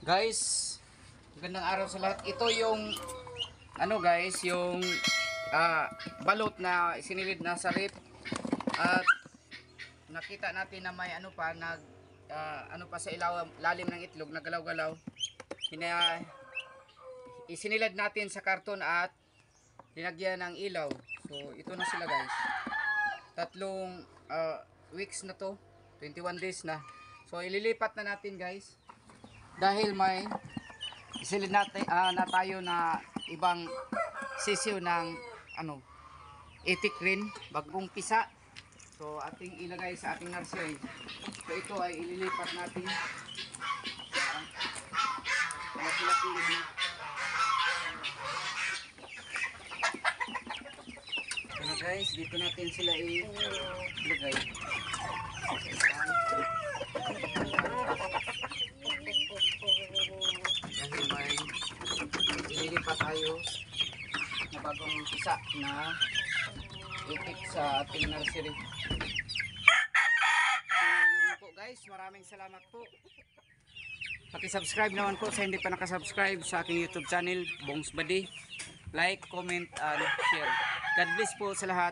Guys, magandang araw sa lahat. Ito yung ano guys, yung balot na sinilid na sa rip. At nakita natin na may ano pa ano pa sa lalim ng itlog, nagalaw-galaw. Isinilad natin sa karton at linagyan ng ilaw. So ito na sila guys. Tatlong weeks na to, 21 days na. So ililipat na natin guys. Dahil may isilid natin na tayo na ibang sisiw ng ano, itik rin, bagong pisa. So ating ilagay sa ating nursery. So ito ay ililipat natin. Ano guys, dito natin sila ilagay. Dahil may ililipat tayo na bagong pisa na itik sa ating nursery. So yun po guys, maraming salamat po. Paki-subscribe naman po sa hindi pa nakasubscribe sa aking YouTube channel, Bongs Badi. Like, comment, and share. God bless po sa lahat.